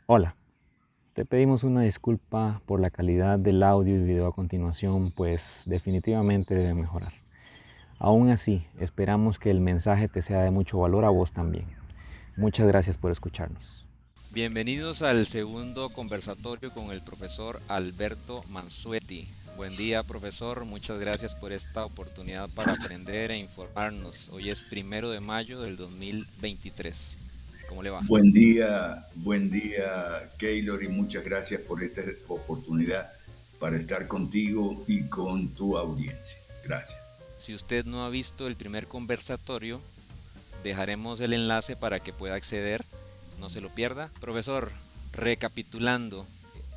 Hola, te pedimos una disculpa por la calidad del audio y video a continuación, pues definitivamente debe mejorar. Aún así, esperamos que el mensaje te sea de mucho valor a vos también. Muchas gracias por escucharnos. Bienvenidos al segundo conversatorio con el profesor Alberto Mansueti. Buen día, profesor. Muchas gracias por esta oportunidad para aprender e informarnos. Hoy es 1 de mayo del 2023. ¿Cómo le va? buen día, Keylor, y muchas gracias por esta oportunidad para estar contigo y con tu audiencia. Gracias. Si usted no ha visto el primer conversatorio, dejaremos el enlace para que pueda acceder. No se lo pierda. Profesor, recapitulando,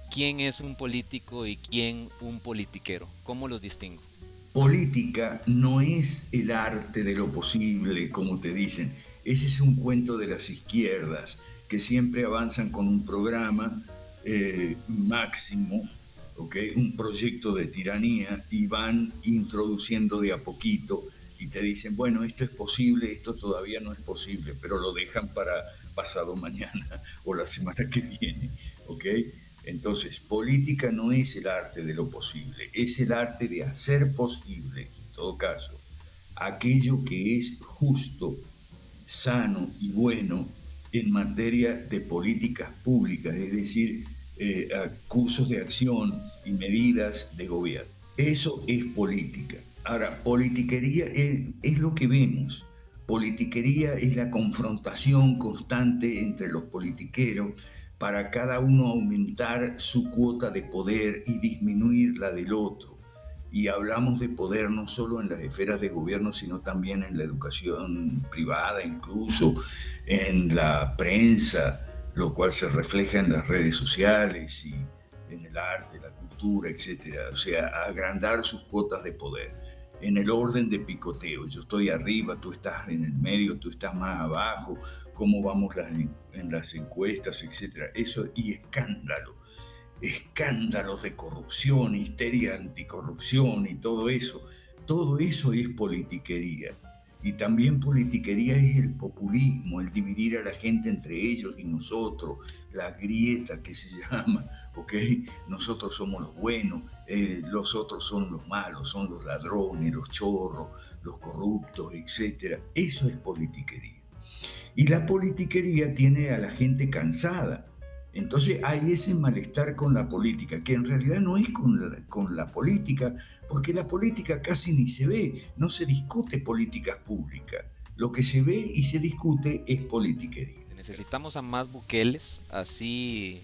¿quién es un político y quién un politiquero? ¿Cómo los distingo? Política no es el arte de lo posible, como te dicen. Ese es un cuento de las izquierdas que siempre avanzan con un programa máximo, ¿okay? Un proyecto de tiranía y van introduciendo de a poquito y te dicen, bueno, esto es posible, esto todavía no es posible, pero lo dejan para pasado mañana o la semana que viene, ¿ok? Entonces, política no es el arte de lo posible, es el arte de hacer posible, en todo caso, aquello que es justo, sano y bueno en materia de políticas públicas, es decir, cursos de acción y medidas de gobierno. Eso es política. Ahora, politiquería es lo que vemos. Politiquería es la confrontación constante entre los politiqueros para cada uno aumentar su cuota de poder y disminuir la del otro. Y hablamos de poder no solo en las esferas de gobierno, sino también en la educación privada, incluso en la prensa, lo cual se refleja en las redes sociales y en el arte, la cultura, etcétera. O sea, agrandar sus cuotas de poder en el orden de picoteo. Yo estoy arriba, tú estás en el medio, tú estás más abajo, cómo vamos en las encuestas, etcétera. Eso y escándalo, escándalos de corrupción, histeria anticorrupción y todo eso es politiquería. Y también politiquería es el populismo, el dividir a la gente entre ellos y nosotros, la grieta que se llama, ¿ok? Nosotros somos los buenos, los otros son los malos, son los ladrones, los chorros, los corruptos, etcétera. Eso es politiquería. Y la politiquería tiene a la gente cansada. Entonces hay ese malestar con la política, que en realidad no es con la política, porque la política casi ni se ve, no se discute políticas públicas. Lo que se ve y se discute es politiquería. Necesitamos a más Bukeles, así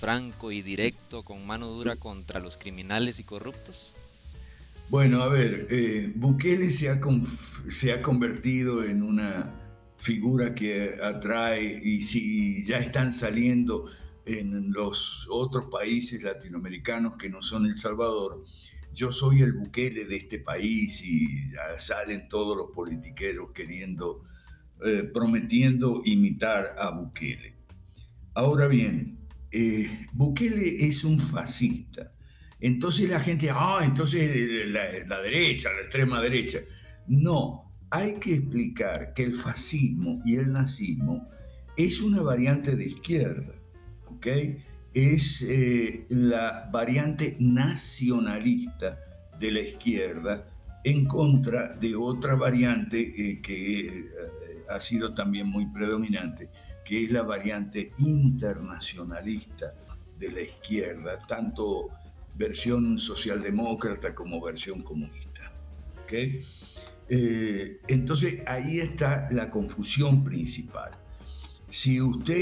franco y directo, con mano dura contra los criminales y corruptos. Bueno, a ver, Bukele se ha convertido en una figura que atrae y si ya están saliendo en los otros países latinoamericanos que no son El Salvador, yo soy el Bukele de este país y ya salen todos los politiqueros queriendo, prometiendo imitar a Bukele. Ahora bien, Bukele es un fascista. Entonces la gente, entonces la derecha, la extrema derecha. No, hay que explicar que el fascismo y el nazismo es una variante de izquierda, ¿ok? Es la variante nacionalista de la izquierda en contra de otra variante que ha sido también muy predominante, que es la variante internacionalista de la izquierda, tanto versión socialdemócrata como versión comunista. ¿Okay? Entonces ahí está la confusión principal. Si usted,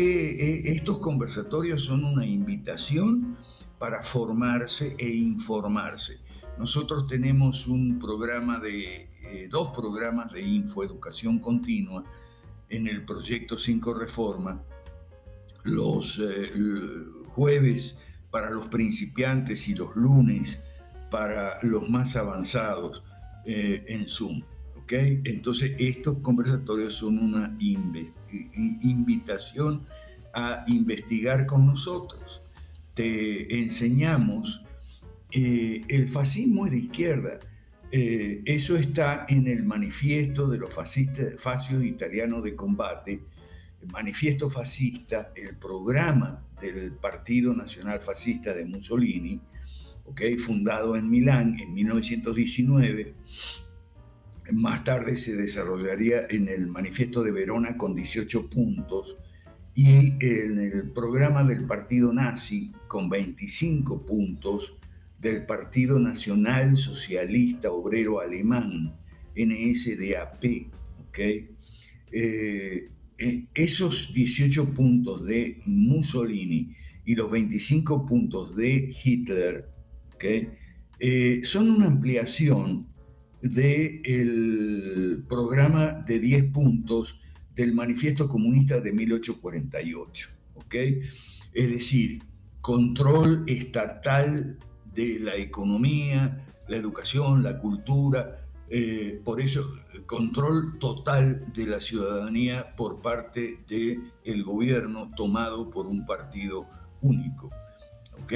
estos conversatorios son una invitación para formarse e informarse. Nosotros tenemos un programa dos programas de infoeducación continua en el proyecto 5 Reforma, los jueves para los principiantes y los lunes para los más avanzados en Zoom. ¿Okay? Entonces, estos conversatorios son una invitación a investigar con nosotros. Te enseñamos, el fascismo es de izquierda. Eso está en el manifiesto de los fascistas, fascios italianos de combate, el manifiesto fascista, el programa del Partido Nacional Fascista de Mussolini, ¿okay? Fundado en Milán en 1919, más tarde se desarrollaría en el manifiesto de Verona con 18 puntos y en el programa del Partido Nazi con 25 puntos del Partido Nacional Socialista Obrero Alemán, NSDAP, ¿okay? Esos 18 puntos de Mussolini y los 25 puntos de Hitler, ¿okay? Son una ampliación del programa de 10 puntos del Manifiesto Comunista de 1848, ¿okay? Es decir, control estatal de la economía, la educación, la cultura, por eso control total de la ciudadanía por parte del gobierno tomado por un partido único, ¿ok?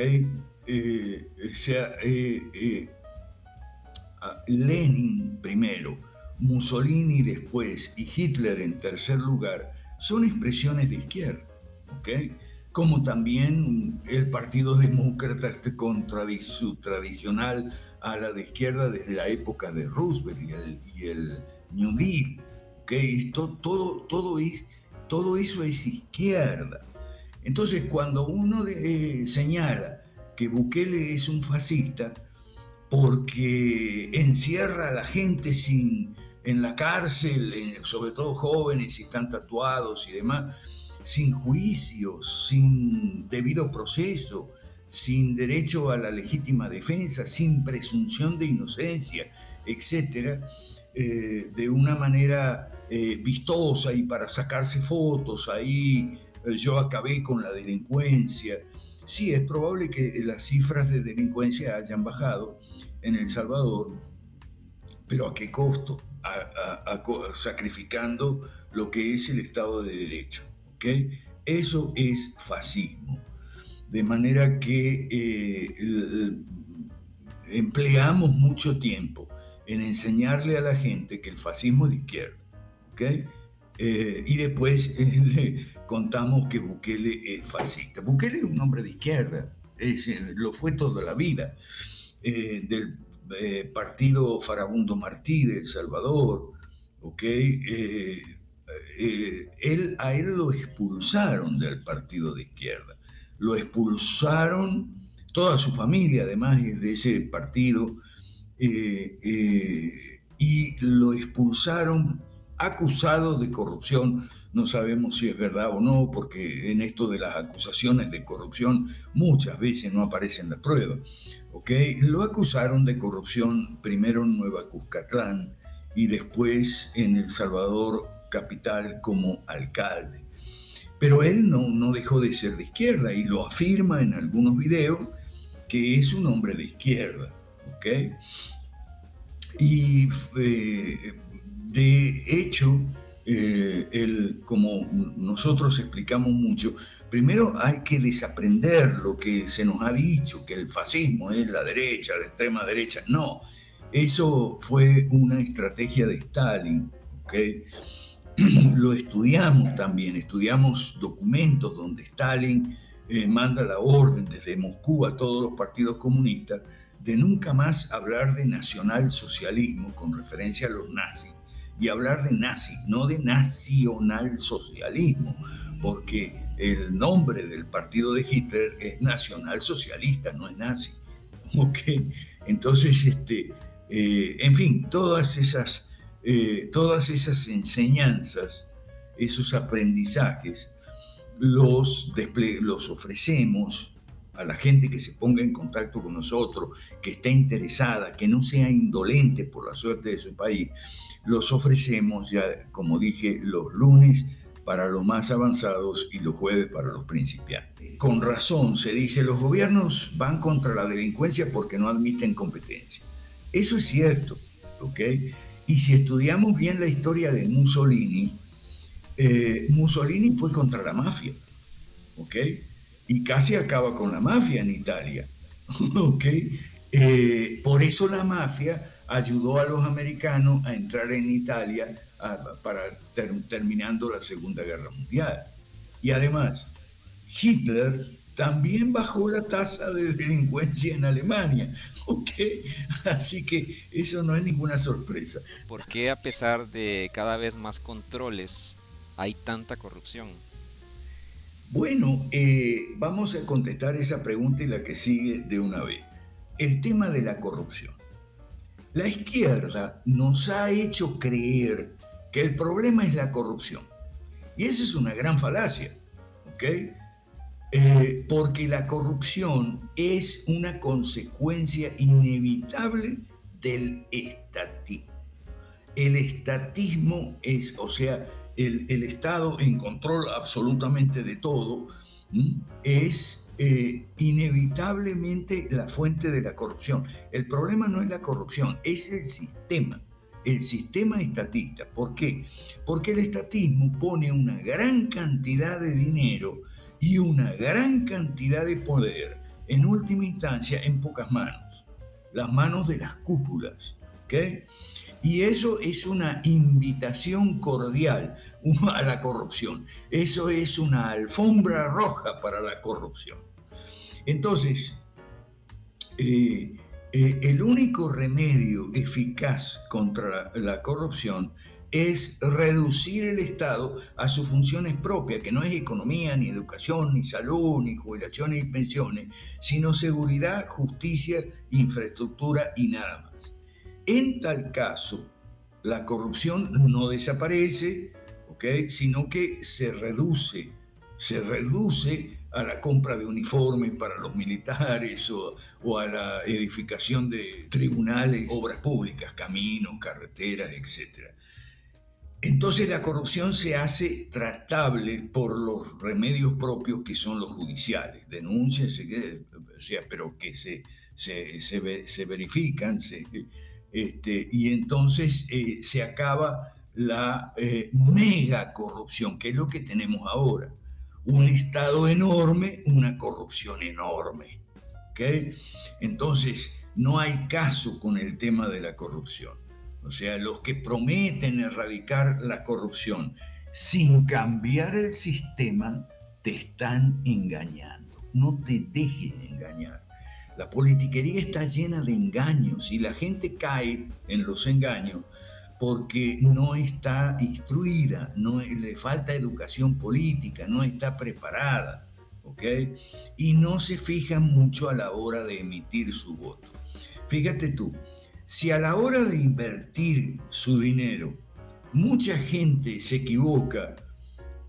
Lenin primero, Mussolini después y Hitler en tercer lugar son expresiones de izquierda, ¿ok? Como también el Partido Demócrata contra su tradicional ala de izquierda desde la época de Roosevelt y el New Deal, ¿okay? Todo eso es izquierda. Entonces, cuando uno señala que Bukele es un fascista porque encierra a la gente en la cárcel, sobre todo jóvenes, y están tatuados y demás, sin juicios, sin debido proceso, sin derecho a la legítima defensa, sin presunción de inocencia, etcétera, de una manera vistosa y para sacarse fotos, ahí yo acabé con la delincuencia. Sí, es probable que las cifras de delincuencia hayan bajado en El Salvador, pero ¿a qué costo? Sacrificando lo que es el Estado de Derecho, ¿okay? Eso es fascismo. De manera que empleamos mucho tiempo en enseñarle a la gente que el fascismo es de izquierda, ¿okay? Y después le contamos que Bukele es fascista. Bukele es un hombre de izquierda, lo fue toda la vida, del partido Farabundo Martí de El Salvador, ¿okay? A él lo expulsaron del partido de izquierda, lo expulsaron, toda su familia además es de ese partido, y lo expulsaron acusado de corrupción. No sabemos si es verdad o no, porque en esto de las acusaciones de corrupción muchas veces no aparecen las pruebas, ¿okay? Lo acusaron de corrupción primero en Nueva Cuscatlán y después en El Salvador capital como alcalde. Pero él no dejó de ser de izquierda y lo afirma en algunos videos que es un hombre de izquierda, ¿ok? Y de hecho, como nosotros explicamos mucho, primero hay que desaprender lo que se nos ha dicho, que el fascismo es la derecha, la extrema derecha. No, eso fue una estrategia de Stalin, ¿ok? Lo estudiamos también, estudiamos documentos donde Stalin manda la orden desde Moscú a todos los partidos comunistas de nunca más hablar de nacionalsocialismo con referencia a los nazis y hablar de nazi, no de nacionalsocialismo, porque el nombre del partido de Hitler es nacionalsocialista, no es nazi. ¿Okay? Entonces, en fin, todas esas enseñanzas, esos aprendizajes, los ofrecemos a la gente que se ponga en contacto con nosotros, que esté interesada, que no sea indolente por la suerte de su país. Los ofrecemos ya, como dije, los lunes para los más avanzados y los jueves para los principiantes. Con razón se dice, los gobiernos van contra la delincuencia porque no admiten competencia. Eso es cierto, ¿ok? Y si estudiamos bien la historia de Mussolini, Mussolini fue contra la mafia, ¿ok? Y casi acaba con la mafia en Italia, ¿ok? Por eso la mafia ayudó a los americanos a entrar en Italia terminando la Segunda Guerra Mundial. Y además, Hitler también bajó la tasa de delincuencia en Alemania, ¿ok? Así que eso no es ninguna sorpresa. ¿Por qué a pesar de cada vez más controles hay tanta corrupción? Bueno, vamos a contestar esa pregunta y la que sigue de una vez. El tema de la corrupción. La izquierda nos ha hecho creer que el problema es la corrupción. Y eso es una gran falacia, ¿ok? Porque la corrupción es una consecuencia inevitable del estatismo. El estatismo es, o sea, el Estado en control absolutamente de todo, es inevitablemente la fuente de la corrupción. El problema no es la corrupción, es el sistema estatista. ¿Por qué? Porque el estatismo pone una gran cantidad de dinero y una gran cantidad de poder, en última instancia, en pocas manos, las manos de las cúpulas, ¿ok? Y eso es una invitación cordial a la corrupción. Eso es una alfombra roja para la corrupción. Entonces, el único remedio eficaz contra la corrupción es reducir el Estado a sus funciones propias, que no es economía, ni educación, ni salud, ni jubilaciones y pensiones, sino seguridad, justicia, infraestructura y nada más. En tal caso, la corrupción no desaparece, ¿okay?, sino que se reduce a la compra de uniformes para los militares o a la edificación de tribunales, obras públicas, caminos, carreteras, etc. Entonces la corrupción se hace tratable por los remedios propios que son los judiciales, denuncias, o sea, pero que se verifican, y entonces se acaba la mega corrupción, que es lo que tenemos ahora. Un Estado enorme, una corrupción enorme, ¿ok? Entonces, no hay caso con el tema de la corrupción. O sea, los que prometen erradicar la corrupción sin cambiar el sistema, te están engañando. No te dejes engañar. La politiquería está llena de engaños y la gente cae en los engaños porque no está instruida, le falta educación política, no está preparada, ¿ok? Y no se fijan mucho a la hora de emitir su voto. Fíjate tú, si a la hora de invertir su dinero mucha gente se equivoca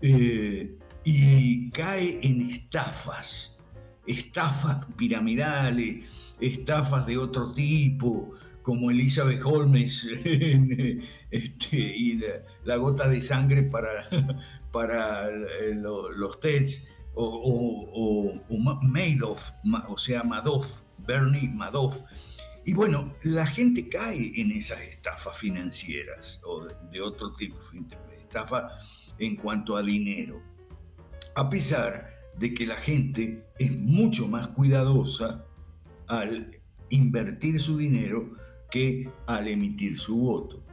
y cae en estafas piramidales, estafas de otro tipo, como Elizabeth Holmes y la gota de sangre para los tests, o Madoff, o sea, Bernie Madoff. Y bueno, la gente cae en esas estafas financieras o de otro tipo, estafa en cuanto a dinero, a pesar de que la gente es mucho más cuidadosa al invertir su dinero que al emitir su voto.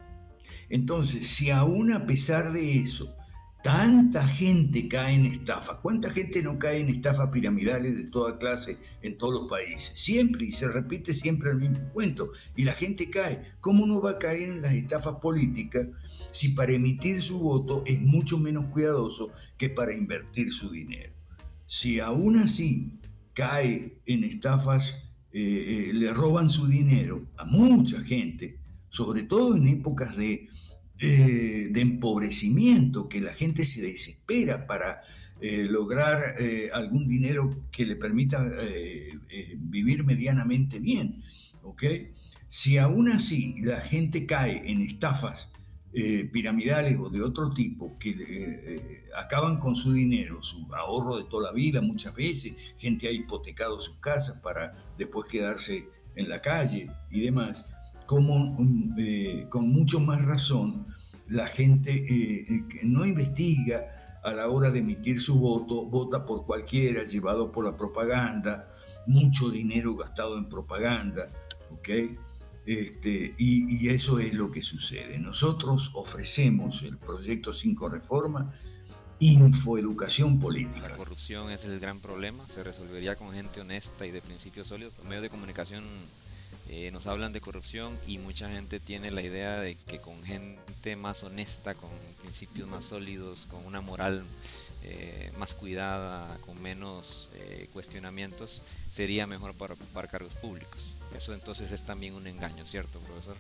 Entonces, si aún a pesar de eso, tanta gente cae en estafa, ¿cuánta gente no cae en estafas piramidales de toda clase en todos los países? Siempre, y se repite siempre el mismo cuento, y la gente cae. ¿Cómo no va a caer en las estafas políticas si para emitir su voto es mucho menos cuidadoso que para invertir su dinero? Si aún así cae en estafas, le roban su dinero a mucha gente, sobre todo en épocas de empobrecimiento, que la gente se desespera para lograr algún dinero que le permita vivir medianamente bien, ¿ok? Si aún así la gente cae en estafas piramidales o de otro tipo que acaban con su dinero, su ahorro de toda la vida, muchas veces gente ha hipotecado sus casas para después quedarse en la calle y demás, como con mucho más razón la gente que no investiga a la hora de emitir su voto, vota por cualquiera, llevado por la propaganda, mucho dinero gastado en propaganda, ¿ok? Y eso es lo que sucede. Nosotros ofrecemos el proyecto 5 Reforma, infoeducación política. La corrupción es el gran problema, se resolvería con gente honesta y de principios sólidos. Los medios de comunicación nos hablan de corrupción y mucha gente tiene la idea de que con gente más honesta, con principios más sólidos, con una moral más cuidada, con menos cuestionamientos, sería mejor para ocupar cargos públicos. Eso entonces es también un engaño, ¿cierto, profesor?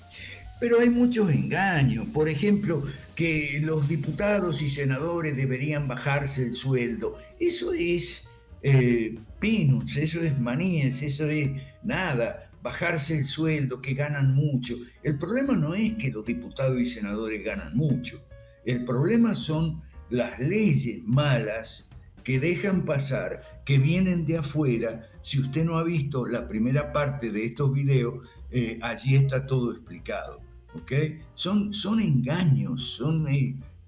Pero hay muchos engaños. Por ejemplo, que los diputados y senadores deberían bajarse el sueldo. Eso es peanuts, eso es maníes, eso es nada. Bajarse el sueldo, que ganan mucho. El problema no es que los diputados y senadores ganan mucho. El problema son las leyes malas que dejan pasar, que vienen de afuera. Si usted no ha visto la primera parte de estos videos, allí está todo explicado. ¿Okay? Son engaños, son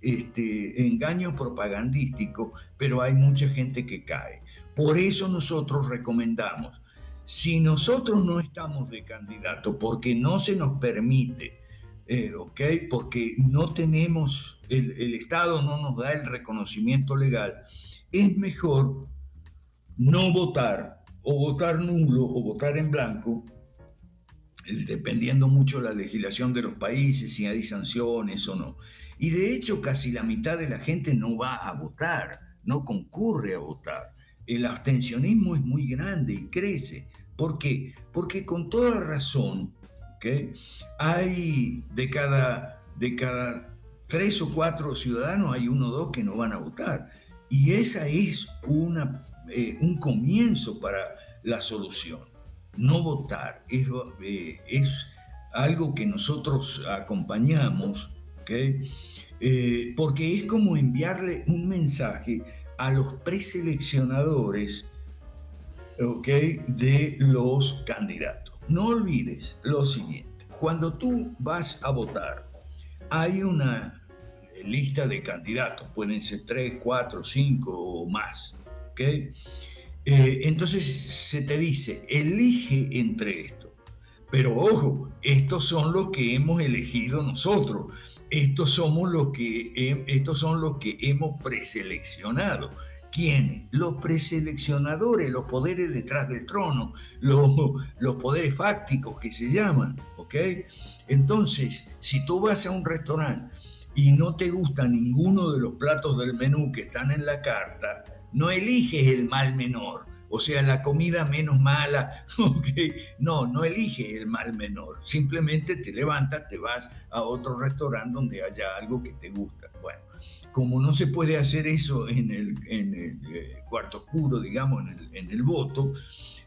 engaños propagandísticos, pero hay mucha gente que cae. Por eso nosotros recomendamos, si nosotros no estamos de candidato, porque no se nos permite, ¿okay? Porque no tenemos, el Estado no nos da el reconocimiento legal, es mejor no votar, o votar nulo, o votar en blanco, dependiendo mucho de la legislación de los países, si hay sanciones o no. Y de hecho casi la mitad de la gente no va a votar, no concurre a votar. El abstencionismo es muy grande y crece. ¿Por qué? Porque con toda razón, ¿okay? Hay de cada 3 o 4 ciudadanos, hay 1 o 2 que no van a votar. Y esa es un comienzo para la solución. No votar es algo que nosotros acompañamos, ¿okay? Porque es como enviarle un mensaje a los preseleccionadores, ¿okay? De los candidatos. No olvides lo siguiente: cuando tú vas a votar, hay una lista de candidatos, pueden ser 3, 4, 5 o más, ¿okay? Entonces se te dice, elige entre estos. Pero ojo, estos son los que hemos elegido nosotros. Estos son los que hemos preseleccionado. ¿Quiénes? Los preseleccionadores, los poderes detrás del trono, los poderes fácticos que se llaman, ¿ok? Entonces, si tú vas a un restaurante y no te gusta ninguno de los platos del menú que están en la carta, no eliges el mal menor, o sea, la comida menos mala, ¿okay? No eliges el mal menor, simplemente te levantas, te vas a otro restaurante donde haya algo que te gusta. Bueno, como no se puede hacer eso en el cuarto oscuro, digamos, en el voto,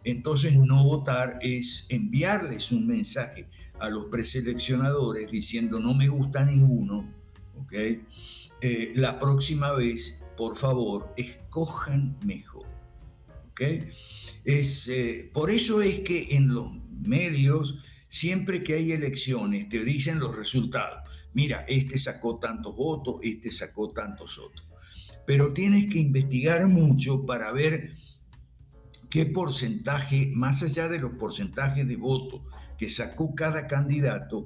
entonces no votar es enviarles un mensaje a los preseleccionadores diciendo no me gusta ninguno, ¿ok? La próxima vez, por favor, escojan mejor, ¿ok? Por eso es que en los medios, siempre que hay elecciones, te dicen los resultados. Mira, este sacó tantos votos, este sacó tantos otros. Pero tienes que investigar mucho para ver qué porcentaje, más allá de los porcentajes de votos que sacó cada candidato,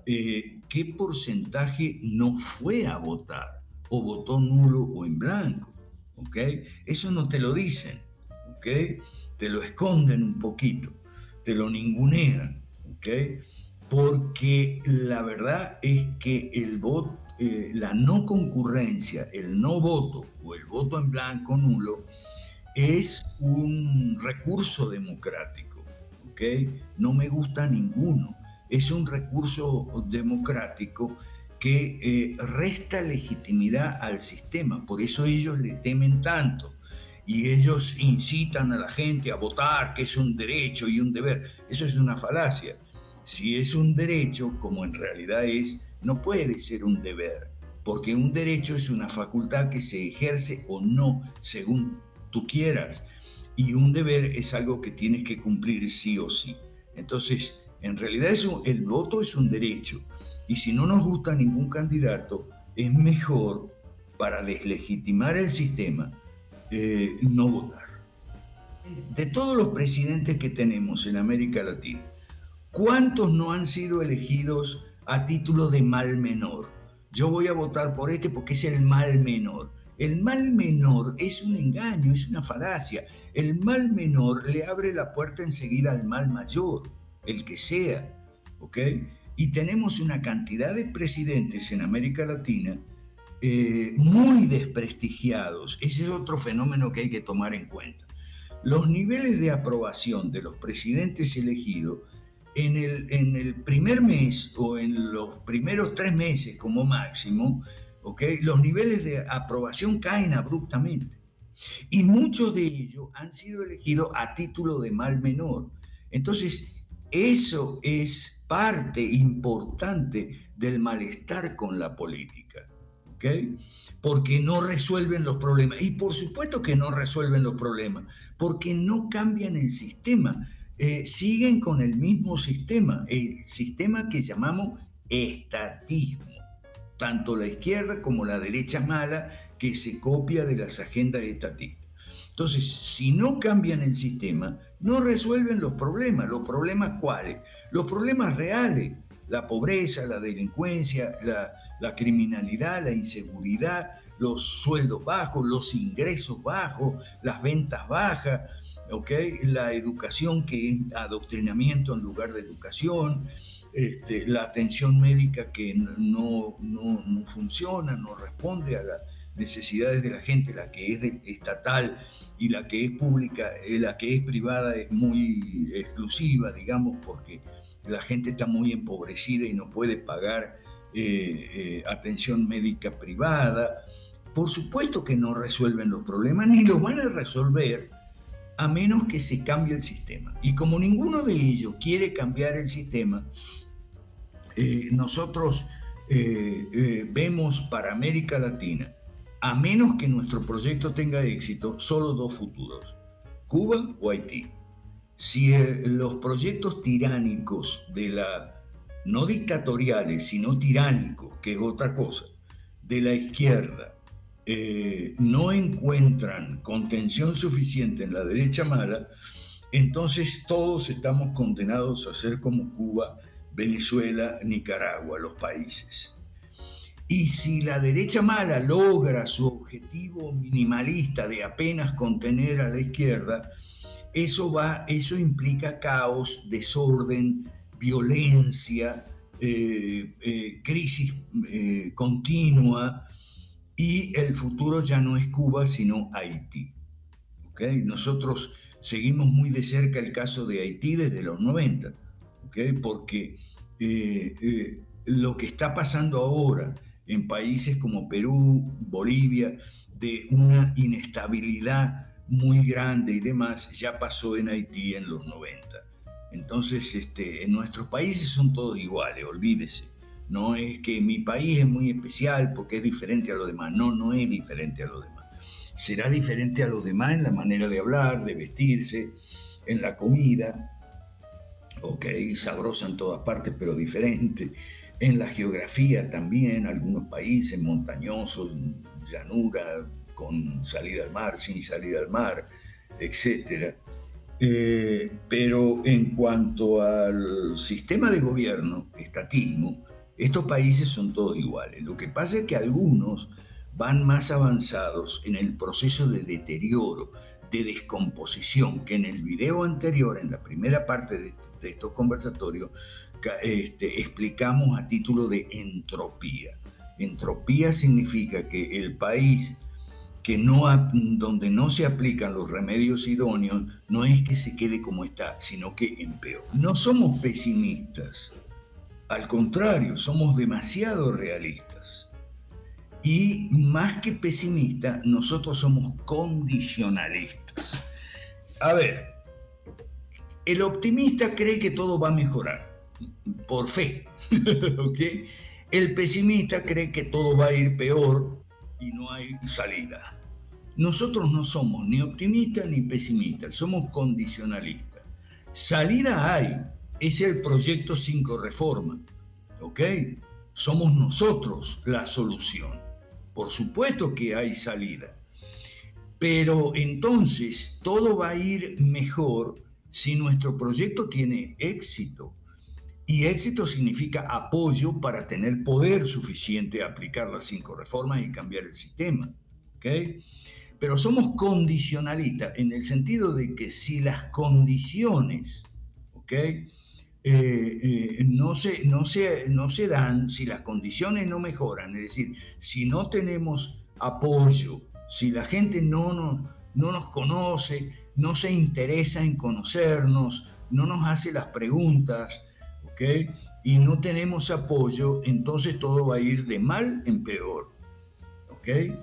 qué porcentaje no fue a votar, o votó nulo o en blanco, ¿ok? Eso no te lo dicen, ¿ok? Te lo esconden un poquito, te lo ningunean, ¿ok? Porque la verdad es que el voto, la no concurrencia, el no voto o el voto en blanco nulo es un recurso democrático, ¿ok? No me gusta ninguno. Es un recurso democrático que resta legitimidad al sistema. Por eso ellos le temen tanto. Y ellos incitan a la gente a votar, que es un derecho y un deber. Eso es una falacia. Si es un derecho, como en realidad es, no puede ser un deber, porque un derecho es una facultad que se ejerce o no, según tú quieras, y un deber es algo que tienes que cumplir sí o sí. Entonces, en realidad el voto es un derecho, y si no nos gusta ningún candidato, es mejor, para deslegitimar el sistema, no votar. De todos los presidentes que tenemos en América Latina, ¿Cuántos no han sido elegidos a título de mal menor? Yo voy a votar por este porque es el mal menor. El mal menor es un engaño, es una falacia. El mal menor le abre la puerta enseguida al mal mayor, el que sea, ¿ok? Y tenemos una cantidad de presidentes en América Latina muy desprestigiados. Ese es otro fenómeno que hay que tomar en cuenta. Los niveles de aprobación de los presidentes elegidos en el primer mes o en los primeros 3 meses como máximo, ¿okay? Los niveles de aprobación caen abruptamente. Y muchos de ellos han sido elegidos a título de mal menor. Entonces, eso es parte importante del malestar con la política, ¿okay? Porque no resuelven los problemas. Y por supuesto que no resuelven los problemas, porque no cambian el sistema. Siguen con el mismo sistema, el sistema que llamamos estatismo. Tanto la izquierda como la derecha mala que se copia de las agendas estatistas. Entonces, si no cambian el sistema, no resuelven los problemas. ¿Los problemas cuáles? Los problemas reales, la pobreza, la delincuencia, la criminalidad, la inseguridad, los sueldos bajos, los ingresos bajos, las ventas bajas, ¿okay? La educación que es adoctrinamiento en lugar de educación, la atención médica que no funciona, no responde a las necesidades de la gente, la que es estatal y la que es pública, la que es privada es muy exclusiva, digamos, porque la gente está muy empobrecida y no puede pagar atención médica privada. Por supuesto que no resuelven los problemas, ni los van a resolver a menos que se cambie el sistema. Y como ninguno de ellos quiere cambiar el sistema, nosotros vemos para América Latina, a menos que nuestro proyecto tenga éxito, solo 2 futuros: Cuba o Haití. Si los proyectos tiránicos no dictatoriales, sino tiránicos, que es otra cosa, de la izquierda, no encuentran contención suficiente en la derecha mala, entonces todos estamos condenados a ser como Cuba, Venezuela, Nicaragua, los países. Y si la derecha mala logra su objetivo minimalista de apenas contener a la izquierda, eso implica caos, desorden, violencia, crisis continua, y el futuro ya no es Cuba, sino Haití. ¿Okay? Nosotros seguimos muy de cerca el caso de Haití desde los 90, ¿okay? Porque lo que está pasando ahora en países como Perú, Bolivia, de una inestabilidad muy grande y demás, ya pasó en Haití en los 90. Entonces, en nuestros países son todos iguales, olvídese. No es que mi país es muy especial porque es diferente a los demás. No, no es diferente a los demás. Será diferente a los demás en la manera de hablar, de vestirse, en la comida, ok, sabrosa en todas partes, pero diferente. En la geografía también, algunos países montañosos, llanura, con salida al mar, sin salida al mar, etc. Pero en cuanto al sistema de gobierno, estatismo, estos países son todos iguales. Lo que pasa es que algunos van más avanzados en el proceso de deterioro, de descomposición, que en el video anterior, en la primera parte de estos conversatorios, explicamos a título de entropía. Entropía significa que el país donde no se aplican los remedios idóneos, no es que se quede como está, sino que empeora. No somos pesimistas, al contrario, somos demasiado realistas. Y más que pesimistas, nosotros somos condicionalistas. A ver, el optimista cree que todo va a mejorar, por fe, ¿ok? El pesimista cree que todo va a ir peor y no hay salida. Nosotros no somos ni optimistas ni pesimistas, somos condicionalistas. Salida hay, es el proyecto 5 Reforma, ¿ok? Somos nosotros la solución. Por supuesto que hay salida, pero entonces todo va a ir mejor si nuestro proyecto tiene éxito. Y éxito significa apoyo para tener poder suficiente a aplicar las 5 reformas y cambiar el sistema. ¿Okay? Pero somos condicionalistas en el sentido de que si las condiciones, ¿okay? No se dan, si las condiciones no mejoran, es decir, si no tenemos apoyo, si la gente no nos conoce, no se interesa en conocernos, no nos hace las preguntas, ¿okay? Y no tenemos apoyo, entonces todo va a ir de mal en peor. ¿Okay?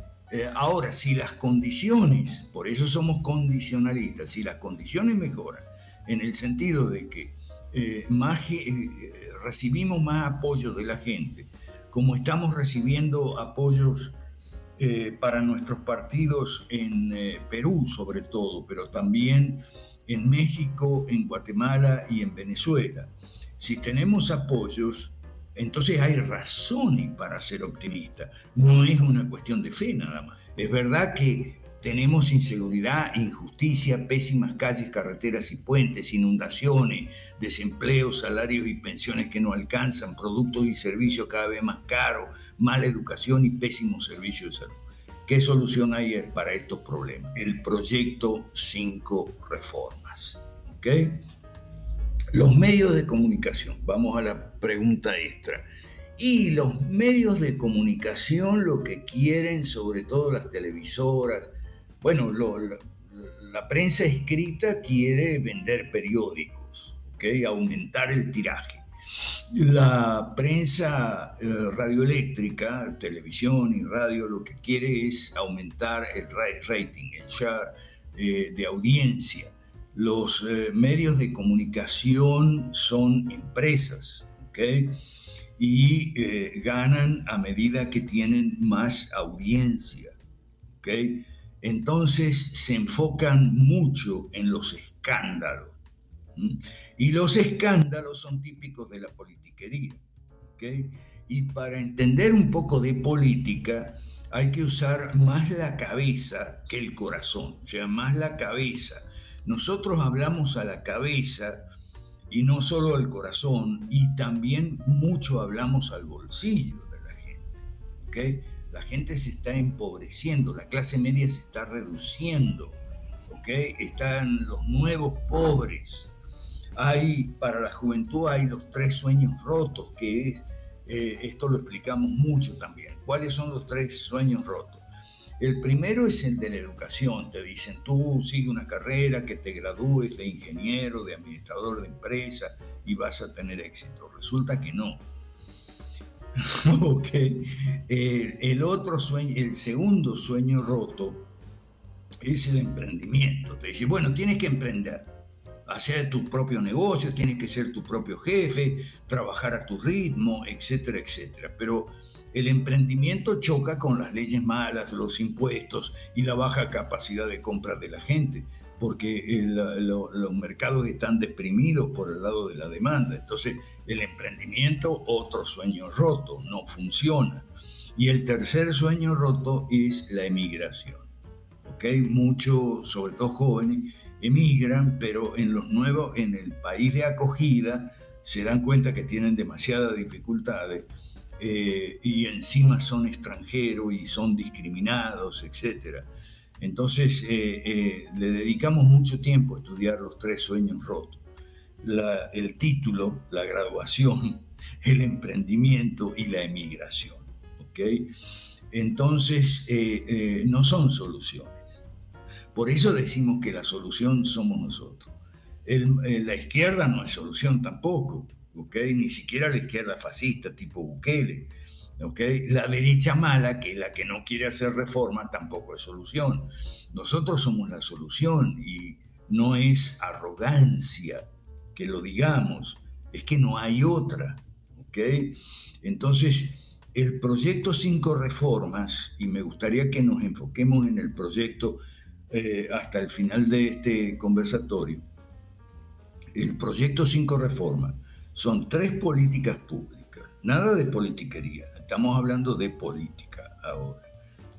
Ahora, si las condiciones, por eso somos condicionalistas, si las condiciones mejoran, en el sentido de que recibimos más apoyo de la gente, como estamos recibiendo apoyos para nuestros partidos en Perú sobre todo, pero también en México, en Guatemala y en Venezuela. Si tenemos apoyos, entonces hay razones para ser optimista. No es una cuestión de fe nada más. Es verdad que tenemos inseguridad, injusticia, pésimas calles, carreteras y puentes, inundaciones, desempleo, salarios y pensiones que no alcanzan, productos y servicios cada vez más caros, mala educación y pésimos servicios de salud. ¿Qué solución hay para estos problemas? El proyecto 5 reformas. ¿Ok? Los medios de comunicación, vamos a la pregunta extra. Y los medios de comunicación lo que quieren, sobre todo las televisoras, bueno, la prensa escrita quiere vender periódicos, ¿okay? Aumentar el tiraje. La prensa radioeléctrica, televisión y radio, lo que quiere es aumentar el rating, el share de audiencia. Los medios de comunicación son empresas, ¿okay? Y ganan a medida que tienen más audiencia, ¿okay? Entonces se enfocan mucho en los escándalos. Y los escándalos son típicos de la politiquería, ¿okay? Y para entender un poco de política hay que usar más la cabeza que el corazón, o sea, más la cabeza. Nosotros hablamos a la cabeza y no solo al corazón, y también mucho hablamos al bolsillo de la gente, ¿okay? La gente se está empobreciendo, la clase media se está reduciendo, ¿okay? Están los nuevos pobres. Para la juventud hay los 3 sueños rotos, que es, esto lo explicamos mucho también. ¿Cuáles son los 3 sueños rotos? El primero es el de la educación. Te dicen, tú sigue una carrera, que te gradúes de ingeniero, de administrador de empresa y vas a tener éxito. Resulta que no. Okay. El segundo sueño roto es el emprendimiento. Te dicen, bueno, tienes que emprender, hacer tu propio negocio, tienes que ser tu propio jefe, trabajar a tu ritmo, etcétera, etcétera. Pero el emprendimiento choca con las leyes malas, los impuestos y la baja capacidad de compra de la gente, porque los mercados están deprimidos por el lado de la demanda. Entonces, el emprendimiento, otro sueño roto, no funciona. Y el tercer sueño roto es la emigración. ¿Okay? Muchos, sobre todo jóvenes, emigran, pero en el país de acogida se dan cuenta que tienen demasiadas dificultades. Y encima son extranjeros y son discriminados, etc. Entonces le dedicamos mucho tiempo a estudiar los 3 sueños rotos. El título, la graduación, el emprendimiento y la emigración. ¿Okay? Entonces no son soluciones. Por eso decimos que la solución somos nosotros. La izquierda no es solución tampoco. ¿Okay? Ni siquiera la izquierda fascista tipo Bukele, ¿okay? La derecha mala, que es la que no quiere hacer reforma, tampoco es solución. Nosotros somos la solución y no es arrogancia que lo digamos, es que no hay otra, ¿okay? Entonces, el proyecto 5 reformas, y me gustaría que nos enfoquemos en el proyecto hasta el final de este conversatorio, el proyecto 5 reformas son 3 políticas públicas, nada de politiquería, estamos hablando de política ahora.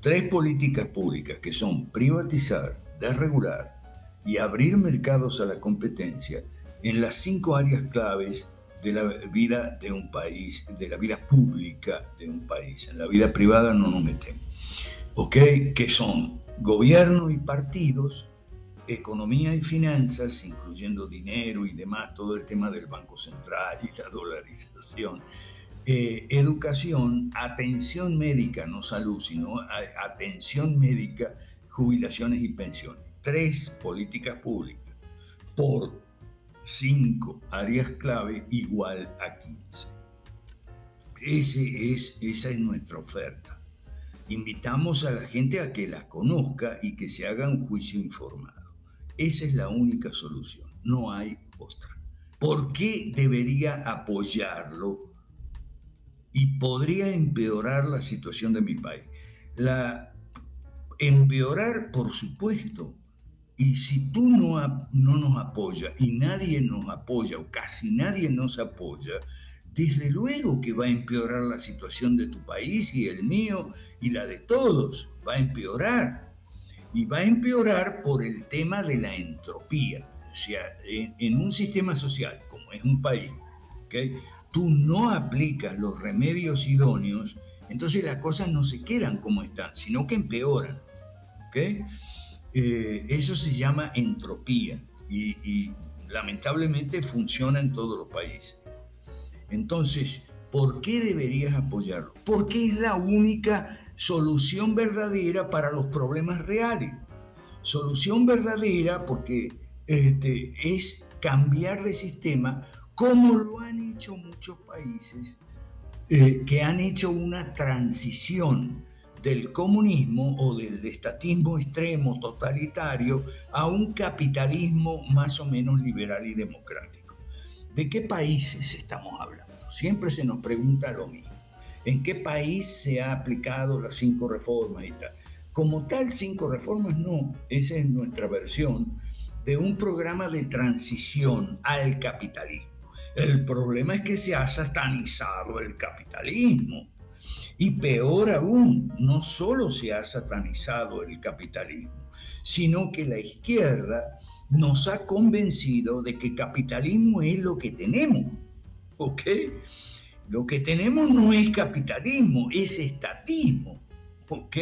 3 políticas públicas que son privatizar, desregular y abrir mercados a la competencia en las 5 áreas claves de la vida de un país, de la vida pública de un país. En la vida privada no nos metemos. ¿Ok? Que son gobierno y partidos, economía y finanzas, incluyendo dinero y demás, todo el tema del Banco Central y la dolarización, educación, atención médica, no salud, sino atención médica, jubilaciones y pensiones. 3 políticas públicas por 5 áreas clave igual a 15. Esa es nuestra oferta. Invitamos a la gente a que la conozca y que se haga un juicio informado. Esa es la única solución, no hay otra. ¿Por qué debería apoyarlo? Y podría empeorar la situación de mi país. Empeorar, por supuesto. Y si tú no nos apoyas y nadie nos apoya o casi nadie nos apoya, desde luego que va a empeorar la situación de tu país y el mío y la de todos. Va a empeorar. Y va a empeorar por el tema de la entropía. O sea, en un sistema social, como es un país, ¿okay? Tú no aplicas los remedios idóneos, entonces las cosas no se quedan como están, sino que empeoran. ¿Okay? Eso se llama entropía y lamentablemente funciona en todos los países. Entonces, ¿por qué deberías apoyarlo? Porque es la única solución verdadera para los problemas reales. Solución verdadera porque es cambiar de sistema como lo han hecho muchos países que han hecho una transición del comunismo o del estatismo extremo totalitario a un capitalismo más o menos liberal y democrático. ¿De qué países estamos hablando? Siempre se nos pregunta lo mismo. ¿En qué país se ha aplicado las 5 reformas y tal? Como tal, 5 reformas no. Esa es nuestra versión de un programa de transición al capitalismo. El problema es que se ha satanizado el capitalismo. Y peor aún, no solo se ha satanizado el capitalismo, sino que la izquierda nos ha convencido de que capitalismo es lo que tenemos. ¿Ok? Lo que tenemos no es capitalismo, es estatismo. ¿Ok?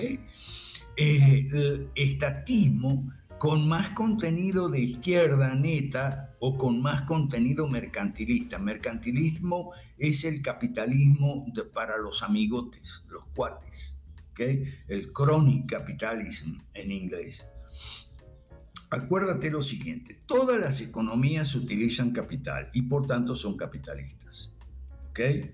El estatismo con más contenido de izquierda neta o con más contenido mercantilista. Mercantilismo es el capitalismo para los amigotes, los cuates, ¿okay? El crony capitalism en inglés. Acuérdate lo siguiente, todas las economías utilizan capital y por tanto son capitalistas. ¿Okay?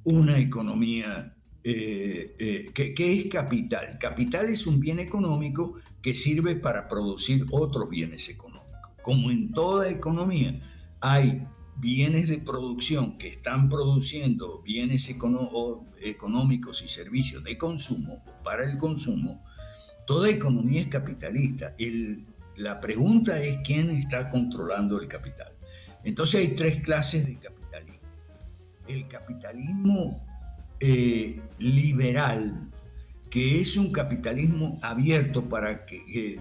Una economía... ¿qué es capital? Capital es un bien económico que sirve para producir otros bienes económicos. Como en toda economía hay bienes de producción que están produciendo bienes económicos y servicios de consumo para el consumo, toda economía es capitalista. La pregunta es quién está controlando el capital. Entonces hay 3 clases de capitalismo. El capitalismo liberal, que es un capitalismo abierto para que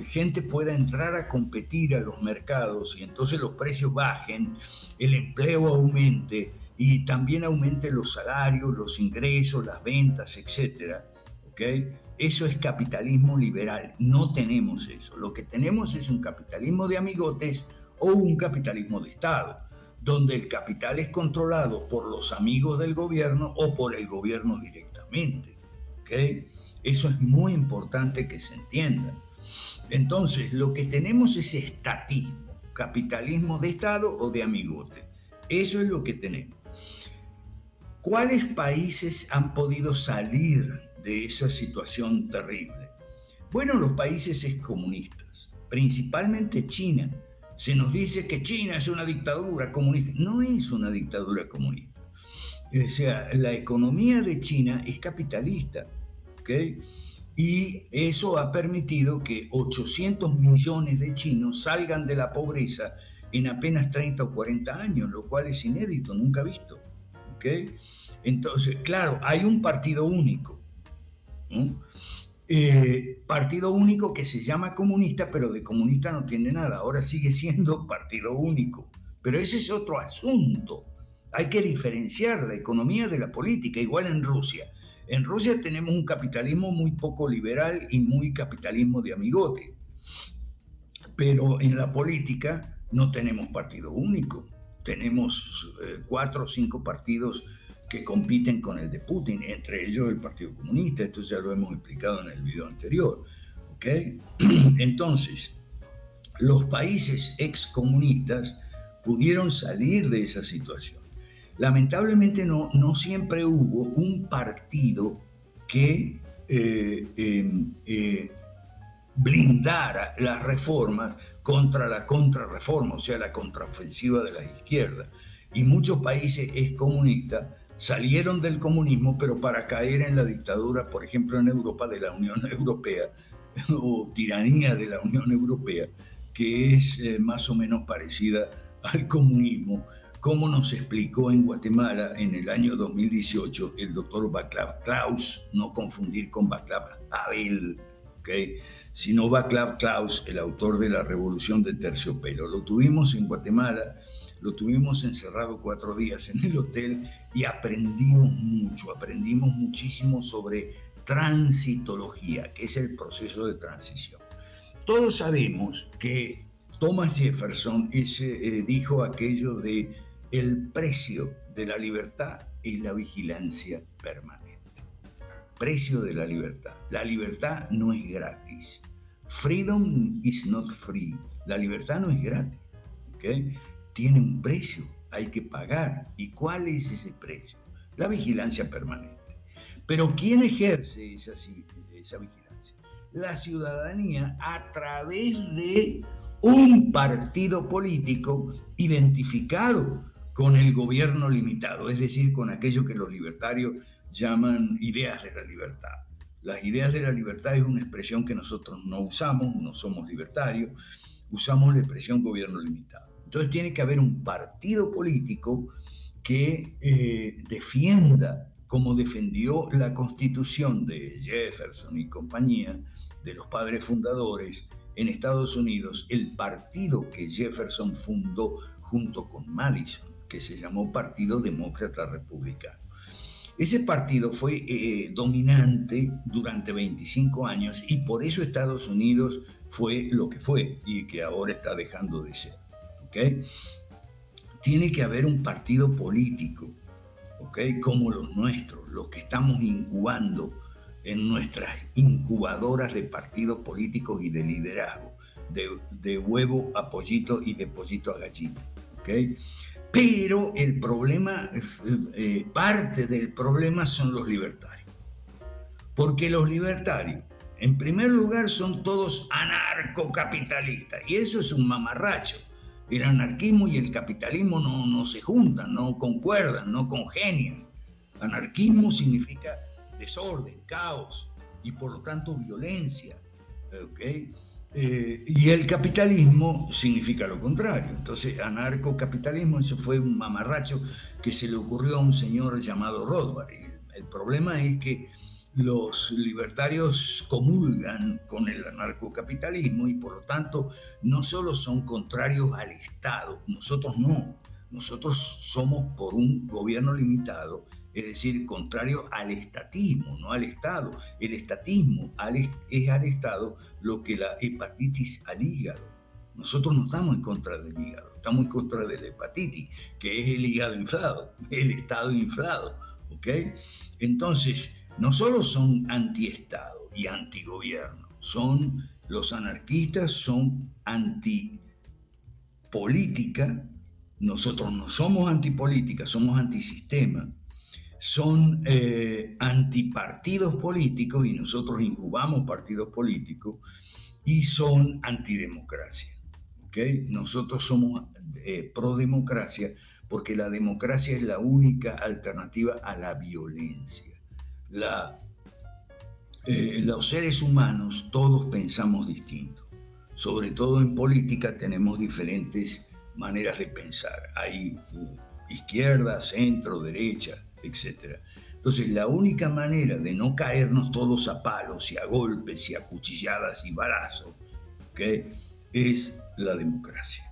gente pueda entrar a competir a los mercados y entonces los precios bajen, el empleo aumente y también aumente los salarios, los ingresos, las ventas, etc. ¿Okay? Eso es capitalismo liberal. No tenemos eso. Lo que tenemos es un capitalismo de amigotes o un capitalismo de Estado, donde el capital es controlado por los amigos del gobierno o por el gobierno directamente. ¿Okay? Eso es muy importante que se entienda. Entonces, lo que tenemos es estatismo, capitalismo de Estado o de amigote. Eso es lo que tenemos. ¿Cuáles países han podido salir de esa situación terrible? Bueno, los países excomunistas, principalmente China. Se nos dice que China es una dictadura comunista. No es una dictadura comunista. O sea, la economía de China es capitalista, ¿ok? Y eso ha permitido que 800 millones de chinos salgan de la pobreza en apenas 30 o 40 años, lo cual es inédito, nunca visto, ¿ok? Entonces, claro, hay un partido único, ¿no? partido único que se llama comunista, pero de comunista no tiene nada, ahora sigue siendo partido único. Pero ese es otro asunto. Hay que diferenciar la economía de la política, igual en Rusia. En Rusia tenemos un capitalismo muy poco liberal y muy capitalismo de amigote. Pero en la política no tenemos partido único. Tenemos 4 o 5 partidos que compiten con el de Putin, entre ellos el Partido Comunista. Esto ya lo hemos explicado en el video anterior. ¿Okay? Entonces, los países excomunistas pudieron salir de esa situación. Lamentablemente no siempre hubo un partido que blindara las reformas contra la contrarreforma, o sea, la contraofensiva de la izquierda. Y muchos países excomunistas salieron del comunismo, pero para caer en la dictadura, por ejemplo, en Europa, de la Unión Europea, o tiranía de la Unión Europea, que es más o menos parecida al comunismo, como nos explicó en Guatemala en el año 2018 el doctor Václav Klaus, no confundir con Václav Havel, ¿okay? Sino Václav Klaus, el autor de la Revolución de Terciopelo. Lo tuvimos en Guatemala, lo tuvimos encerrado 4 días en el hotel y aprendimos muchísimo sobre transitología, que es el proceso de transición. Todos sabemos que Thomas Jefferson dijo aquello de el precio de la libertad es la vigilancia permanente. Precio de la libertad. La libertad no es gratis. Freedom is not free. La libertad no es gratis. ¿Okay? Tiene un precio, hay que pagar. ¿Y cuál es ese precio? La vigilancia permanente. Pero ¿quién ejerce esa vigilancia? La ciudadanía a través de un partido político identificado con el gobierno limitado, es decir, con aquello que los libertarios llaman ideas de la libertad. Las ideas de la libertad es una expresión que nosotros no usamos, no somos libertarios, usamos la expresión gobierno limitado. Entonces tiene que haber un partido político que defienda, como defendió la Constitución de Jefferson y compañía, de los padres fundadores en Estados Unidos, el partido que Jefferson fundó junto con Madison, que se llamó Partido Demócrata Republicano. Ese partido fue dominante durante 25 años y por eso Estados Unidos fue lo que fue y que ahora está dejando de ser. ¿Okay? Tiene que haber un partido político, ¿okay? Como los nuestros, los que estamos incubando en nuestras incubadoras de partidos políticos y de liderazgo, de huevo a pollito y de pollito a gallina. ¿Okay? Pero el problema, parte del problema son los libertarios. Porque los libertarios, en primer lugar, son todos anarcocapitalistas. Y eso es un mamarracho. El anarquismo y el capitalismo no se juntan, no concuerdan, no congenian. Anarquismo significa desorden, caos y por lo tanto violencia. ¿Okay? Y el capitalismo significa lo contrario. Entonces, anarcocapitalismo, eso fue un mamarracho que se le ocurrió a un señor llamado Rothbard. El problema es que los libertarios comulgan con el anarcocapitalismo y por lo tanto no solo son contrarios al Estado, nosotros no. Nosotros somos por un gobierno limitado, es decir, contrario al estatismo, no al Estado. El estatismo es al Estado lo que la hepatitis al hígado. Nosotros no estamos en contra del hígado, estamos en contra de la hepatitis, que es el hígado inflado, el Estado inflado. ¿Okay? Entonces, no solo son antiestado y antigobierno, los anarquistas son antipolítica. Nosotros no somos antipolítica, somos antisistema. Son antipartidos políticos y nosotros incubamos partidos políticos y son antidemocracia. ¿Okay? Nosotros somos pro democracia porque la democracia es la única alternativa a la violencia. Los seres humanos todos pensamos distinto. Sobre todo en política tenemos diferentes maneras de pensar. Hay izquierda, centro, derecha, etc. Entonces, la única manera de no caernos todos a palos y a golpes y a cuchilladas y balazos, ¿okay?, es la democracia.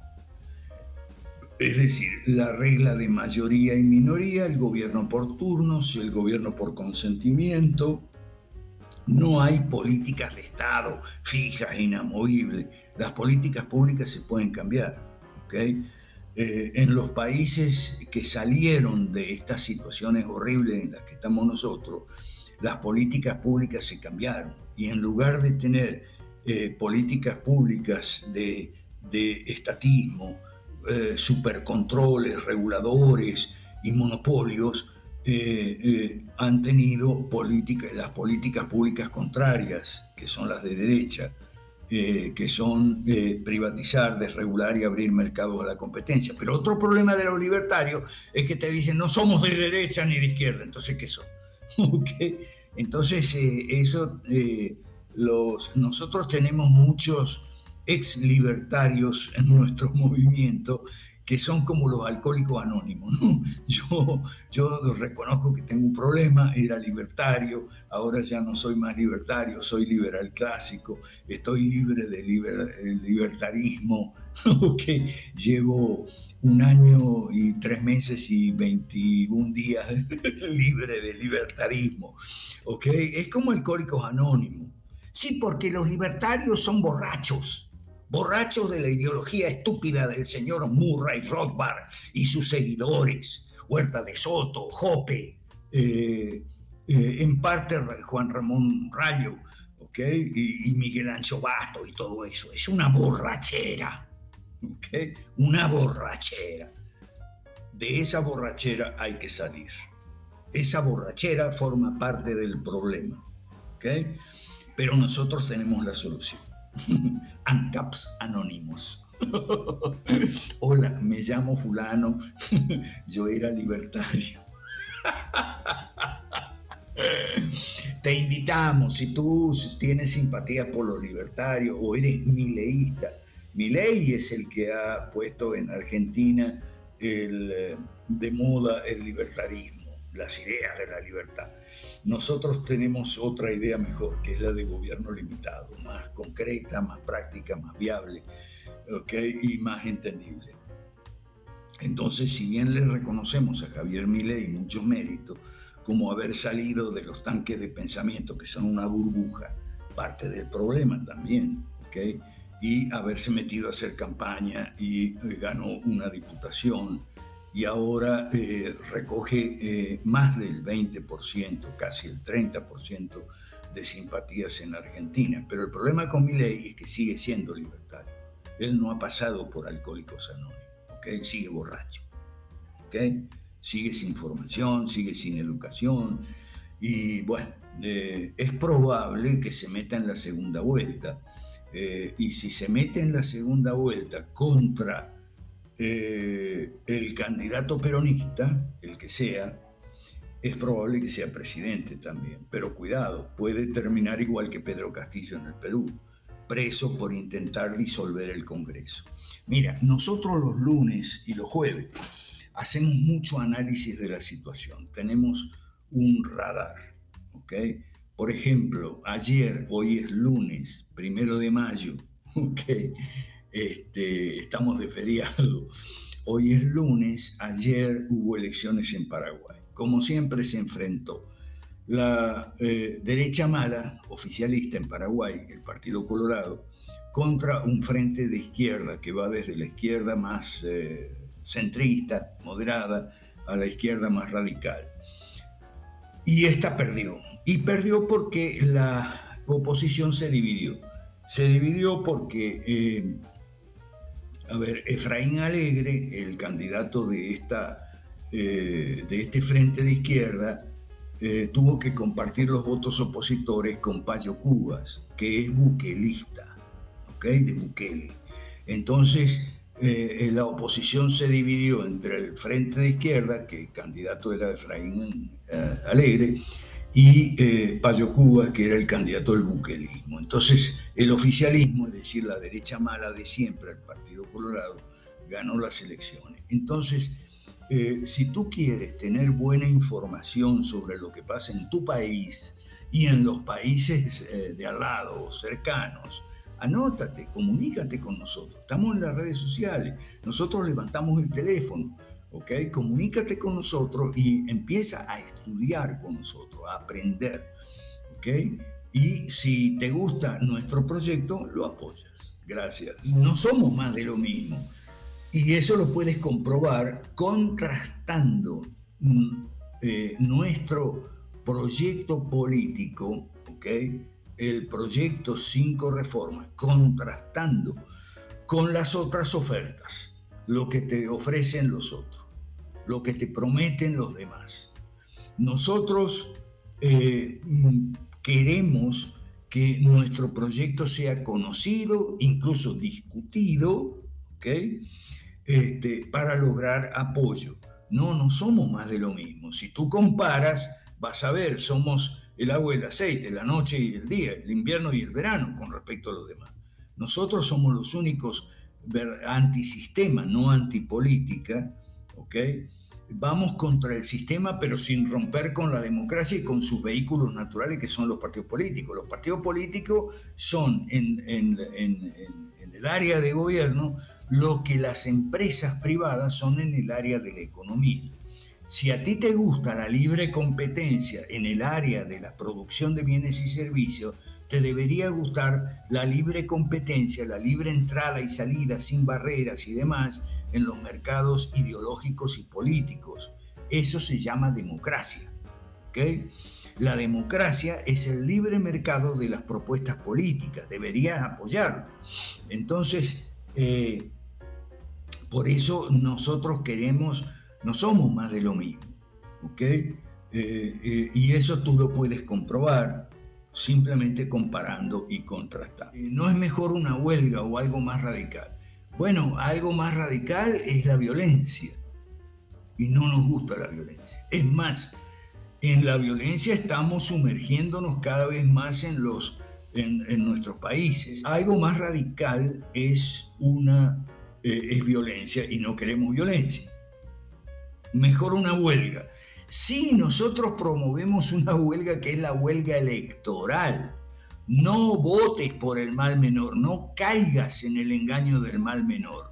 Es decir, la regla de mayoría y minoría, el gobierno por turnos, el gobierno por consentimiento. No hay políticas de Estado fijas, inamovibles. Las políticas públicas se pueden cambiar, ¿okay? En los países que salieron de estas situaciones horribles en las que estamos nosotros, las políticas públicas se cambiaron. Y en lugar de tener políticas públicas de estatismo, supercontroles, reguladores y monopolios, han tenido las políticas públicas contrarias, que son las de derecha, que son privatizar, desregular y abrir mercados a la competencia. Pero otro problema de los libertarios es que te dicen no somos de derecha ni de izquierda, entonces ¿qué son? ¿Okay? Entonces nosotros tenemos muchos ex libertarios en nuestro movimiento que son como los alcohólicos anónimos, ¿no? Yo reconozco que tengo un problema, era libertario, ahora ya no soy más libertario, soy liberal clásico, estoy libre de libertarismo, que llevo 1 año y 3 meses y 21 días libre de libertarismo, ¿ok? Es como alcohólicos anónimos. Sí, porque los libertarios son borrachos de la ideología estúpida del señor Murray Rothbard y sus seguidores, Huerta de Soto, Jope, en parte Juan Ramón Rayo, ¿okay?, y Miguel Ancho Bastos y todo eso. Es una borrachera, ¿okay?, una borrachera. De esa borrachera hay que salir. Esa borrachera forma parte del problema, ¿okay?, pero nosotros tenemos la solución. ANCAPs anónimos. Hola, me llamo fulano, yo era libertario. Te invitamos, si tú tienes simpatía por los libertarios o eres mileísta. Milei es el que ha puesto en Argentina de moda el libertarismo, las ideas de la libertad. Nosotros tenemos otra idea mejor, que es la de gobierno limitado, más concreta, más práctica, más viable, ¿okay?, y más entendible. Entonces, si bien le reconocemos a Javier Milei muchos méritos, como haber salido de los tanques de pensamiento, que son una burbuja, parte del problema también, ¿okay?, y haberse metido a hacer campaña y ganó una diputación, y ahora recoge más del 20%, casi el 30% de simpatías en Argentina. Pero el problema con Milei es que sigue siendo libertario. Él no ha pasado por Alcohólicos Anónimos, ¿okay? Sigue borracho, ¿okay? Sigue sin formación, sigue sin educación, y bueno, es probable que se meta en la segunda vuelta, y si se mete en la segunda vuelta contra el candidato peronista, el que sea, es probable que sea presidente también. Pero cuidado, puede terminar igual que Pedro Castillo en el Perú, preso por intentar disolver el Congreso. Mira, nosotros los lunes y los jueves hacemos mucho análisis de la situación. Tenemos un radar, ¿ok? Por ejemplo, hoy es lunes, 1 de mayo, ¿ok? Estamos de feriado. Hoy es lunes, ayer hubo elecciones en Paraguay. Como siempre se enfrentó la derecha mala, oficialista en Paraguay, el Partido Colorado, contra un frente de izquierda que va desde la izquierda más centrista, moderada, a la izquierda más radical. Y esta perdió. Y perdió porque la oposición se dividió. Se dividió porque Efraín Alegre, el candidato de este frente de izquierda, tuvo que compartir los votos opositores con Payo Cubas, que es buquelista, ¿okay?, de Bukele. Entonces, la oposición se dividió entre el frente de izquierda, que el candidato era Efraín Alegre, y Payo Cubas, que era el candidato del buquelismo. Entonces, el oficialismo, es decir, la derecha mala de siempre, el Partido Colorado, ganó las elecciones. Entonces, Si tú quieres tener buena información sobre lo que pasa en tu país y en los países de al lado, cercanos, anótate, comunícate con nosotros. Estamos en las redes sociales, nosotros levantamos el teléfono, ¿ok? Comunícate con nosotros y empieza a estudiar con nosotros, a aprender, ¿ok? Y si te gusta nuestro proyecto, lo apoyas. Gracias. No somos más de lo mismo. Y eso lo puedes comprobar contrastando nuestro proyecto político, ¿ok? El proyecto 5 reformas, contrastando con las otras ofertas, lo que te ofrecen los otros, lo que te prometen los demás. Nosotros queremos que nuestro proyecto sea conocido, incluso discutido, ¿ok? Para lograr apoyo. No somos más de lo mismo. Si tú comparas, vas a ver, somos el agua y el aceite, la noche y el día, el invierno y el verano con respecto a los demás. Nosotros somos los únicos antisistema, no antipolítica, ¿ok? Vamos contra el sistema, pero sin romper con la democracia y con sus vehículos naturales, que son los partidos políticos. Los partidos políticos son en el área de gobierno lo que las empresas privadas son en el área de la economía. Si a ti te gusta la libre competencia en el área de la producción de bienes y servicios, te debería gustar la libre competencia, la libre entrada y salida sin barreras y demás en los mercados ideológicos y políticos. Eso se llama democracia, ¿ok? La democracia es el libre mercado de las propuestas políticas, deberías apoyarlo. Entonces, por eso nosotros queremos, no somos más de lo mismo, ¿ok? Y eso tú lo puedes comprobar simplemente comparando y contrastando. ¿No es mejor una huelga o algo más radical? Bueno, algo más radical es la violencia y no nos gusta la violencia. Es más, en la violencia estamos sumergiéndonos cada vez más en nuestros países. Algo más radical es violencia y no queremos violencia. Mejor una huelga. Sí, nosotros promovemos una huelga que es la huelga electoral. No votes por el mal menor, no caigas en el engaño del mal menor.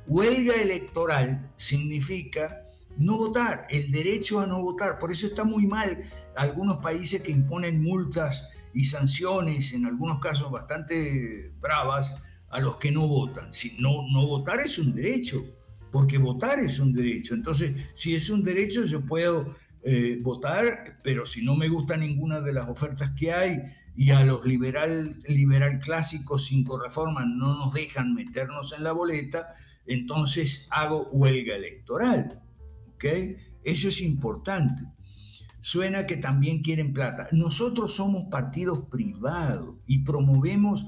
Huelga electoral significa no votar, el derecho a no votar. Por eso está muy mal algunos países que imponen multas y sanciones, en algunos casos bastante bravas, a los que no votan. Si no votar es un derecho, porque votar es un derecho. Entonces, si es un derecho, yo puedo votar, pero si no me gusta ninguna de las ofertas que hay y a los liberal clásicos 5 reformas no nos dejan meternos en la boleta, entonces hago huelga electoral, ¿ok? Eso es importante. Suena que también quieren plata. Nosotros somos partidos privados y promovemos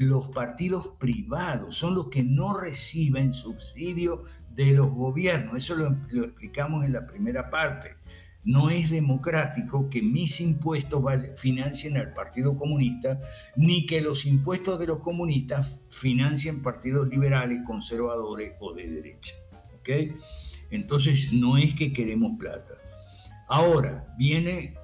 los partidos privados, son los que no reciben subsidio de los gobiernos. Eso lo explicamos en la primera parte. No es democrático que mis impuestos financien al Partido Comunista, ni que los impuestos de los comunistas financien partidos liberales, conservadores o de derecha, ¿ok? Entonces no es que queremos plata. Ahora viene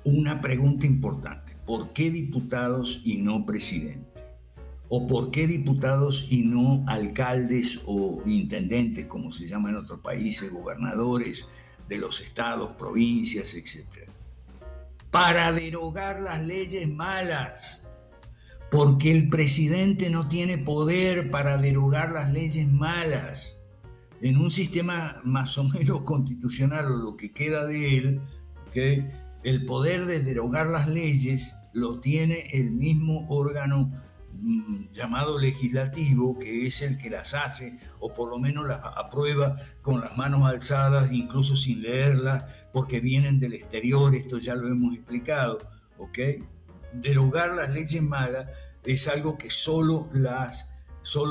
una pregunta importante. ¿Por qué diputados y no presidente? ¿O por qué diputados y no alcaldes o intendentes, como se llama en otros países, gobernadores de los estados, provincias, etcétera? Para derogar las leyes malas, porque el presidente no tiene poder para derogar las leyes malas. En un sistema más o menos constitucional, o lo que queda de él, ¿okay? El poder de derogar las leyes lo tiene el mismo órgano llamado legislativo, que es el que las hace, o por lo menos las aprueba con las manos alzadas, incluso sin leerlas, porque vienen del exterior. Esto ya lo hemos explicado, ¿ok? Derogar las leyes malas es algo que solo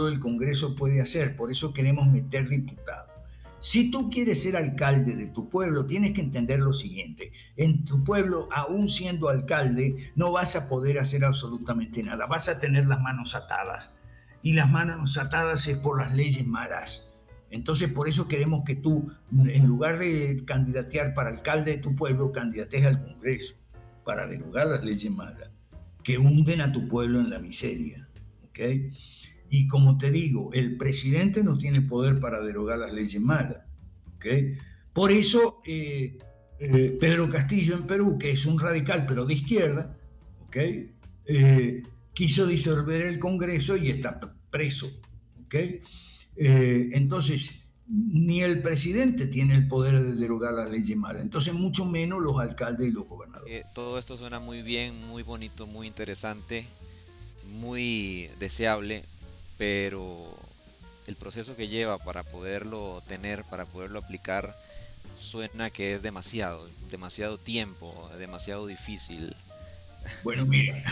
el Congreso puede hacer. Por eso queremos meter diputados. Si tú quieres ser alcalde de tu pueblo, tienes que entender lo siguiente. En tu pueblo, aún siendo alcalde, no vas a poder hacer absolutamente nada. Vas a tener las manos atadas. Y las manos atadas es por las leyes malas. Entonces, por eso queremos que tú, en lugar de candidatear para alcalde de tu pueblo, candidates al Congreso para derogar las leyes malas que hunden a tu pueblo en la miseria. ¿Okay? Y como te digo, el presidente no tiene poder para derogar las leyes malas. ¿Okay? Por eso, Pedro Castillo en Perú, que es un radical pero de izquierda, ¿okay? Quiso disolver el Congreso y está preso. ¿Okay? Entonces, ni el presidente tiene el poder de derogar las leyes malas, entonces mucho menos los alcaldes y los gobernadores. Todo esto suena muy bien, muy bonito, muy interesante, muy deseable, pero el proceso que lleva para poderlo tener, para poderlo aplicar, suena que es demasiado tiempo, demasiado difícil. Bueno, mira,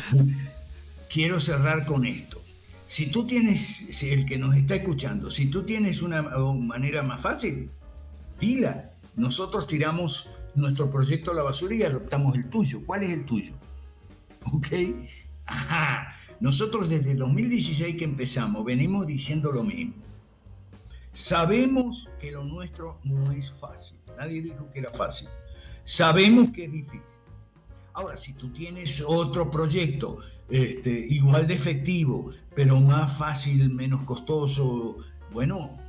quiero cerrar con esto. Si tú tienes, si el que nos está escuchando, si tú tienes una manera más fácil, dila. Nosotros tiramos nuestro proyecto a la basura y adoptamos el tuyo. ¿Cuál es el tuyo? ¿Ok? Ajá. Nosotros desde 2016 que empezamos venimos diciendo lo mismo. Sabemos que lo nuestro no es fácil. Nadie dijo que era fácil. Sabemos que es difícil. Ahora, si tú tienes otro proyecto igual de efectivo, pero más fácil, menos costoso, bueno,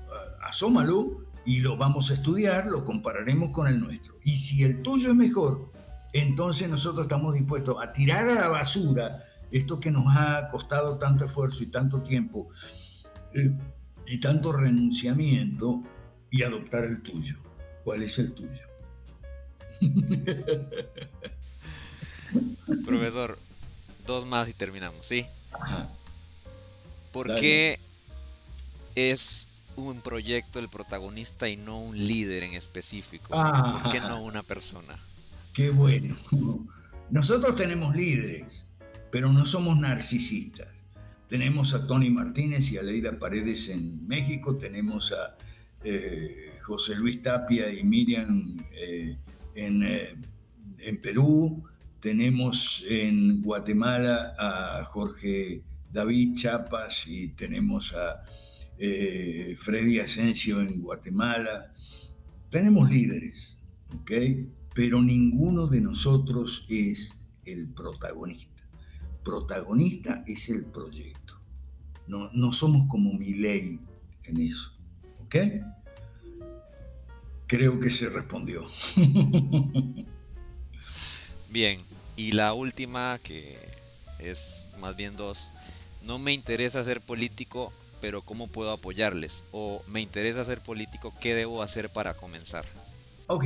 asómalo y lo vamos a estudiar, lo compararemos con el nuestro. Y si el tuyo es mejor, entonces nosotros estamos dispuestos a tirar a la basura esto que nos ha costado tanto esfuerzo y tanto tiempo y tanto renunciamiento y adoptar el tuyo. ¿Cuál es el tuyo? Profesor, dos más y terminamos, ¿sí? Ajá. ¿Por Dale. qué es un proyecto el protagonista y no un líder en específico? ¿Por qué no una persona? Qué bueno. Nosotros tenemos líderes, pero no somos narcisistas. Tenemos a Tony Martínez y a Leida Paredes en México, tenemos a José Luis Tapia y Miriam en Perú, tenemos en Guatemala a Jorge David Chiapas y tenemos a Freddy Asensio en Guatemala. Tenemos líderes, ¿ok? Pero ninguno de nosotros es el protagonista. Protagonista es el proyecto. No somos como Milei en eso, ¿ok? Creo que se respondió. Bien, y la última, que es más bien dos. No me interesa ser político, pero ¿cómo puedo apoyarles? O me interesa ser político, ¿qué debo hacer para comenzar? Ok,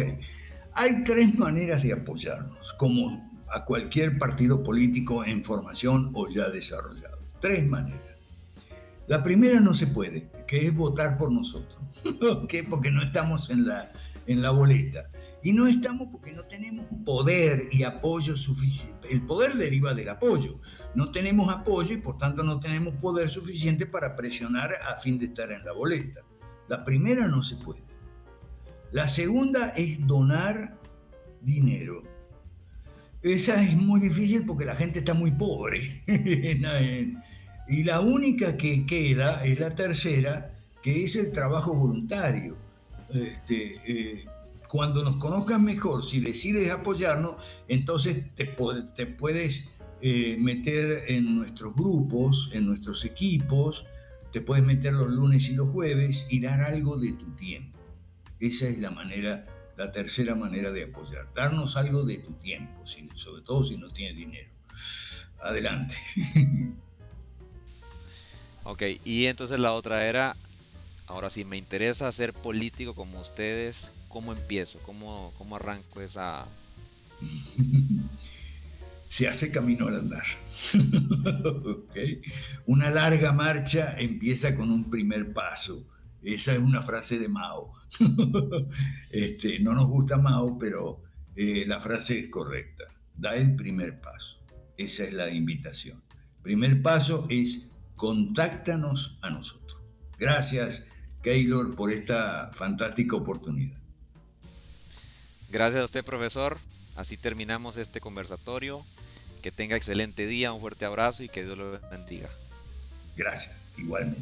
hay tres maneras de apoyarnos, como a cualquier partido político en formación o ya desarrollado. Tres maneras. La primera no se puede, que es votar por nosotros, ¿okay? Porque no estamos en la boleta. Y no estamos porque no tenemos poder y apoyo suficiente. El poder deriva del apoyo. No tenemos apoyo y por tanto no tenemos poder suficiente para presionar a fin de estar en la boleta. La primera no se puede. La segunda es donar dinero. Esa es muy difícil porque la gente está muy pobre. Y la única que queda es la tercera, que es el trabajo voluntario. Cuando nos conozcan mejor, si decides apoyarnos, entonces te puedes meter en nuestros grupos, en nuestros equipos, te puedes meter los lunes y los jueves y dar algo de tu tiempo. Esa es la tercera manera de apoyar. Darnos algo de tu tiempo, sobre todo si no tienes dinero. Adelante. Ok, y entonces la otra era, ahora sí, me interesa ser político como ustedes, ¿cómo empiezo? ¿Cómo arranco esa...? Se hace camino al andar. ¿Okay? Una larga marcha empieza con un primer paso. Esa es una frase de Mao. No nos gusta Mao, pero la frase es correcta. Da el primer paso. Esa es la invitación. Primer paso es contáctanos a nosotros. Gracias, Keylor, por esta fantástica oportunidad. Gracias a usted, profesor. Así terminamos este conversatorio. Que tenga excelente día, un fuerte abrazo y que Dios lo bendiga. Gracias, igualmente.